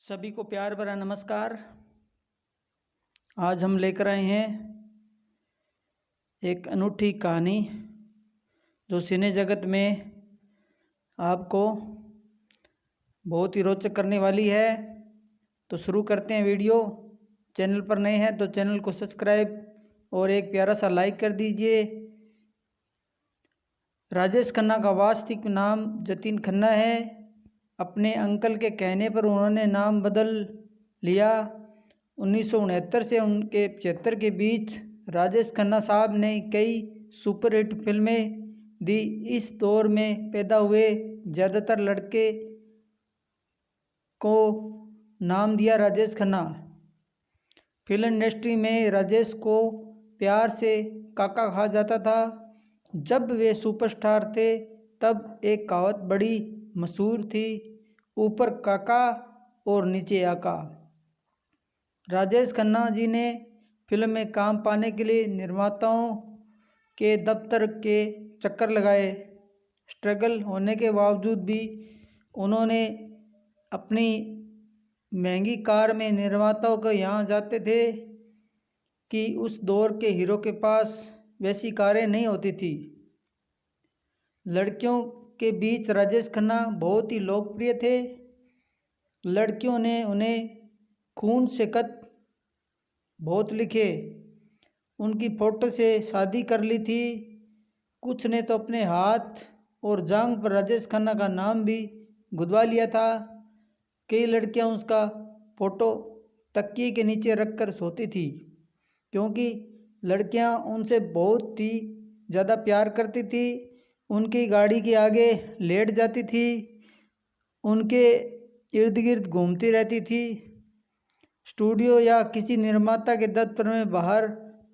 सभी को प्यार भरा नमस्कार। आज हम लेकर आए हैं एक अनूठी कहानी जो सिने जगत में आपको बहुत ही रोचक करने वाली है। तो शुरू करते हैं वीडियो। चैनल पर नए हैं तो चैनल को सब्सक्राइब और एक प्यारा सा लाइक कर दीजिए। राजेश खन्ना का वास्तविक नाम जतिन खन्ना है। अपने अंकल के कहने पर उन्होंने नाम बदल लिया। 1969 से उनके 75 के बीच राजेश खन्ना साहब ने कई सुपरहिट फिल्में दी। इस दौर में पैदा हुए ज़्यादातर लड़के को नाम दिया राजेश खन्ना। फिल्म इंडस्ट्री में राजेश को प्यार से काका कहा जाता था। जब वे सुपरस्टार थे तब एक कहावत बड़ी मशहूर थी, ऊपर काका और नीचे आका। राजेश खन्ना जी ने फिल्म में काम पाने के लिए निर्माताओं के दफ्तर के चक्कर लगाए। स्ट्रगल होने के बावजूद भी उन्होंने अपनी महंगी कार में निर्माताओं को यहाँ जाते थे कि उस दौर के हीरो के पास वैसी कारें नहीं होती थी। लड़कियों के बीच राजेश खन्ना बहुत ही लोकप्रिय थे। लड़कियों ने उन्हें खून से खत बहुत लिखे, उनकी फ़ोटो से शादी कर ली थी। कुछ ने तो अपने हाथ और जांघ पर राजेश खन्ना का नाम भी गुदवा लिया था। कई लड़कियां उसका फ़ोटो तकिए के नीचे रखकर सोती थी, क्योंकि लड़कियां उनसे बहुत ही ज़्यादा प्यार करती थी। उनकी गाड़ी के आगे लेट जाती थी, उनके इर्द गिर्द घूमती रहती थी। स्टूडियो या किसी निर्माता के दफ्तर में बाहर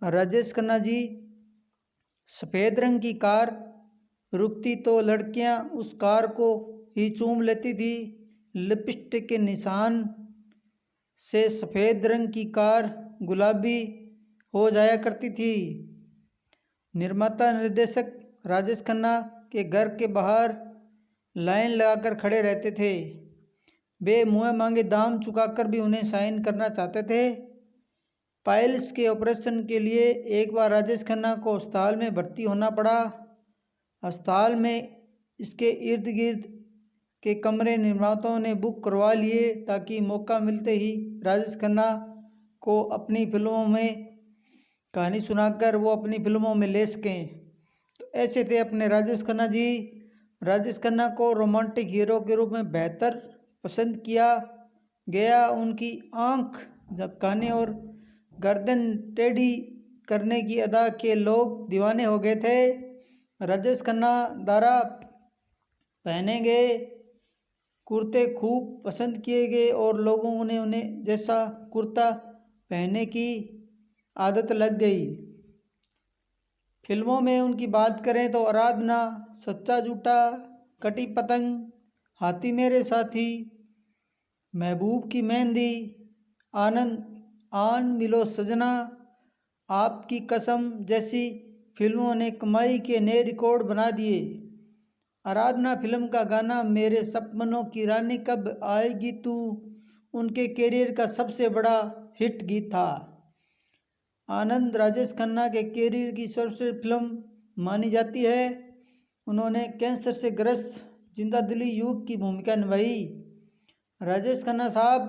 राजेश खन्ना जी सफ़ेद रंग की कार रुकती तो लड़कियां उस कार को ही चूम लेती थी। लिपस्टिक के निशान से सफ़ेद रंग की कार गुलाबी हो जाया करती थी। निर्माता निर्देशक राजेश खन्ना के घर के बाहर लाइन लगाकर खड़े रहते थे। वे मुँह मांगे दाम चुकाकर भी उन्हें साइन करना चाहते थे। पाइल्स के ऑपरेशन के लिए एक बार राजेश खन्ना को अस्पताल में भर्ती होना पड़ा। अस्पताल में इसके इर्द गिर्द के कमरे निर्माताओं ने बुक करवा लिए ताकि मौका मिलते ही राजेश खन्ना को अपनी फिल्मों में कहानी सुनाकर वो अपनी फिल्मों में ले सकें। तो ऐसे थे अपने राजेश खन्ना जी। राजेश खन्ना को रोमांटिक हीरो के रूप में बेहतर पसंद किया गया। उनकी आंख झपकाने और गर्दन टेढ़ी करने की अदा के लोग दीवाने हो गए थे। राजेश खन्ना द्वारा पहने गए कुर्ते खूब पसंद किए गए और लोगों ने उन्हें जैसा कुर्ता पहनने की आदत लग गई। फिल्मों में उनकी बात करें तो आराधना, सच्चा झूठा, कटी पतंग, हाथी मेरे साथी, महबूब की मेहंदी, आनंद, आन मिलो सजना, आपकी कसम जैसी फिल्मों ने कमाई के नए रिकॉर्ड बना दिए। आराधना फिल्म का गाना मेरे सपनों की रानी कब आएगी तू उनके कैरियर का सबसे बड़ा हिट गीत था। आनंद राजेश खन्ना के कैरियर की सर्वश्रेष्ठ फिल्म मानी जाती है। उन्होंने कैंसर से ग्रस्त जिंदा दिली युवक की भूमिका निभाई। राजेश खन्ना साहब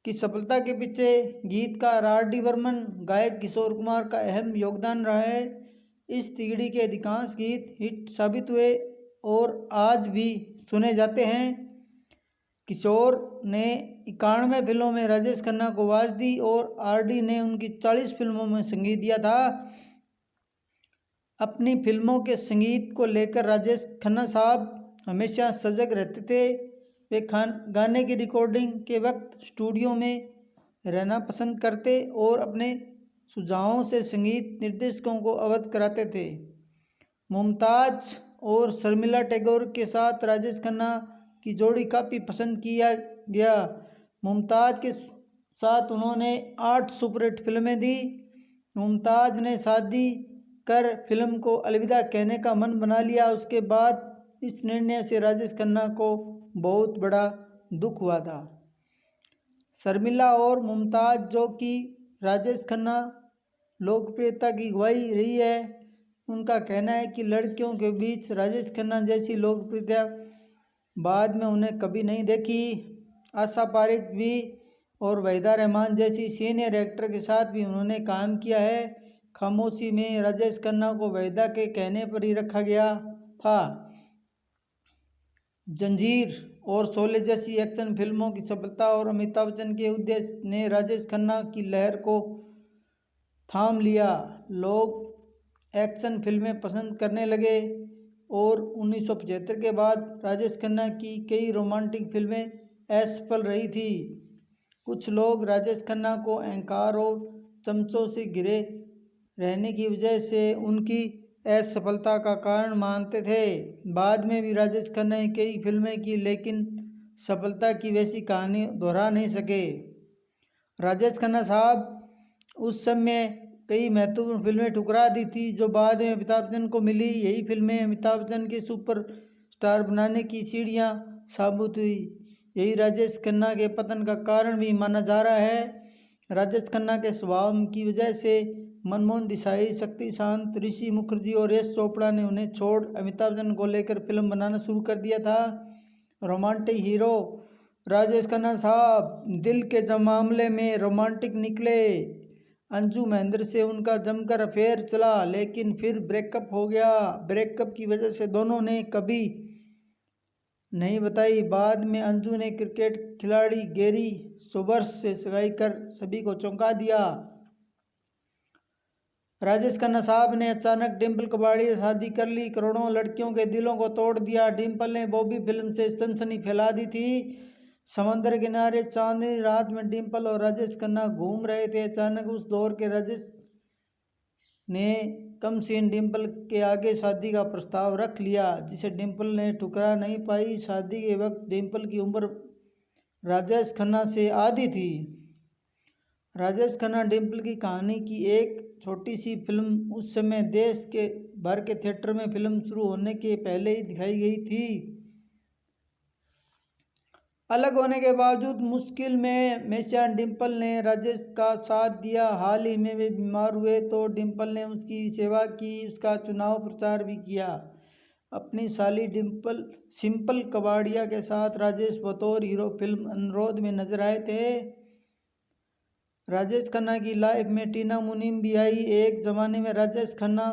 की सफलता के पीछे गीतकार R.D. बर्मन, गायक किशोर कुमार का अहम योगदान रहा है। इस पीढ़ी के अधिकांश गीत हिट साबित हुए और आज भी सुने जाते हैं। किशोर ने 91 फिल्मों में राजेश खन्ना को आवाज़ दी और R.D. ने उनकी 40 फिल्मों में संगीत दिया था। अपनी फिल्मों के संगीत को लेकर राजेश खन्ना साहब हमेशा सजग रहते थे। वे गाने की रिकॉर्डिंग के वक्त स्टूडियो में रहना पसंद करते और अपने सुझावों से संगीत निर्देशकों को अवगत कराते थे। मुमताज़ और शर्मिला टैगोर के साथ राजेश खन्ना की जोड़ी काफ़ी पसंद किया गया। मुमताज़ के साथ उन्होंने 8 सुपरहिट फिल्में दी। मुमताज़ ने शादी कर फिल्म को अलविदा कहने का मन बना लिया। उसके बाद इस निर्णय से राजेश खन्ना को बहुत बड़ा दुख हुआ था। शर्मिला और मुमताज़, जो कि राजेश खन्ना लोकप्रियता की गवाही रही है, उनका कहना है कि लड़कियों के बीच राजेश खन्ना जैसी लोकप्रियता बाद में उन्हें कभी नहीं देखी। आशा पारेख भी और वहीदा रहमान जैसी सीनियर एक्टर के साथ भी उन्होंने काम किया है। खामोशी में राजेश खन्ना को वहीदा के कहने पर ही रखा गया था। जंजीर और शोले जैसी एक्शन फिल्मों की सफलता और अमिताभ बच्चन के उद्देश्य ने राजेश खन्ना की लहर को थाम लिया। लोग एक्शन फिल्में पसंद करने लगे और 1975 के बाद राजेश खन्ना की कई रोमांटिक फिल्में असफल रही थी। कुछ लोग राजेश खन्ना को अहंकार और चमचों से घिरे रहने की वजह से उनकी असफलता का कारण मानते थे। बाद में भी राजेश खन्ना ने कई फिल्में की, लेकिन सफलता की वैसी कहानी दोहरा नहीं सके। राजेश खन्ना साहब उस समय कई महत्वपूर्ण फिल्में ठुकरा दी थी जो बाद में अमिताभ बच्चन को मिली। यही फिल्में अमिताभ बच्चन के सुपर स्टार बनाने की सीढ़ियाँ साबित हुई। यही राजेश खन्ना के पतन का कारण भी माना जा रहा है। राजेश खन्ना के स्वभाव की वजह से मनमोहन देसाई, शक्ति शांत, ऋषि मुखर्जी और यश चोपड़ा ने उन्हें छोड़ अमिताभ बच्चन को लेकर फिल्म बनाना शुरू कर दिया था। रोमांटिक हीरो राजेश खन्ना साहब दिल के मामले में रोमांटिक निकले। अंजू महेंद्र से उनका जमकर अफेयर चला, लेकिन फिर ब्रेकअप हो गया। ब्रेकअप की वजह से दोनों ने कभी नहीं बताई। बाद में अंजू ने क्रिकेट खिलाड़ी गैरी सोबर्स से सगाई कर सभी को चौंका दिया। राजेश खन्ना साहब ने अचानक डिम्पल कपाड़िया से शादी कर ली, करोड़ों लड़कियों के दिलों को तोड़ दिया। डिम्पल ने बॉबी फिल्म से सनसनी फैला दी थी। समंदर किनारे चांदनी रात में डिम्पल और राजेश खन्ना घूम रहे थे। अचानक उस दौर के राजेश ने कम सीन डिम्पल के आगे शादी का प्रस्ताव रख लिया, जिसे डिम्पल ने ठुकरा नहीं पाई। शादी के वक्त डिम्पल की उम्र राजेश खन्ना से आधी थी। राजेश खन्ना डिम्पल की कहानी की एक छोटी सी फिल्म उस समय देश के भर के थिएटर में फिल्म शुरू होने के पहले ही दिखाई गई थी। अलग होने के बावजूद मुश्किल में हमेशा डिम्पल ने राजेश का साथ दिया। हाल ही में वे बीमार हुए तो डिम्पल ने उसकी सेवा की, उसका चुनाव प्रचार भी किया। अपनी साली डिम्पल सिंपल कबाड़िया के साथ राजेश बतौर हीरो फिल्म अनुरोध में नजर आए थे। राजेश खन्ना की लाइफ में टीना मुनीम भी आई। एक ज़माने में राजेश खन्ना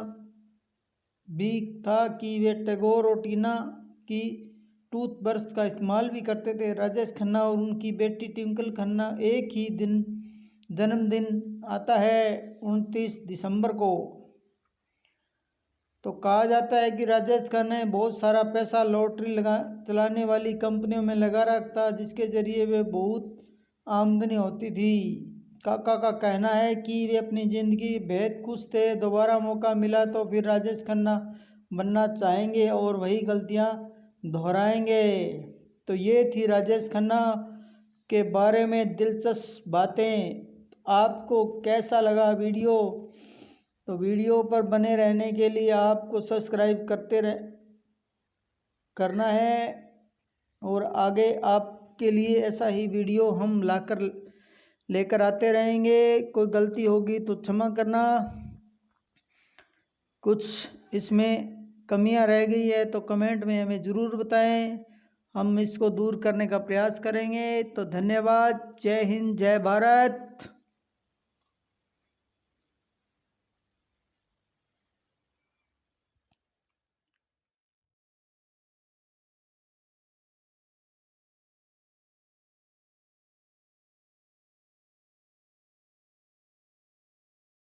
भी था कि वे टैगोर और टीना की टूथब्रश का इस्तेमाल भी करते थे। राजेश खन्ना और उनकी बेटी ट्विंकल खन्ना एक ही दिन जन्मदिन आता है 29 दिसंबर को। तो कहा जाता है कि राजेश खन्ना ने बहुत सारा पैसा लॉटरी चलाने वाली कंपनियों में लगा रखा, जिसके जरिए वे बहुत आमदनी होती थी। काका का कहना है कि वे अपनी ज़िंदगी बेहद खुश थे। दोबारा मौका मिला तो फिर राजेश खन्ना बनना चाहेंगे और वही गलतियां दोहराएंगे। तो ये थी राजेश खन्ना के बारे में दिलचस्प बातें। आपको कैसा लगा वीडियो? तो वीडियो पर बने रहने के लिए आपको सब्सक्राइब करना है और आगे आपके लिए ऐसा ही वीडियो हम लेकर आते रहेंगे। कोई गलती होगी तो क्षमा करना। कुछ इसमें कमियां रह गई है तो कमेंट में हमें ज़रूर बताएं, हम इसको दूर करने का प्रयास करेंगे। तो धन्यवाद। जय हिंद, जय भारत।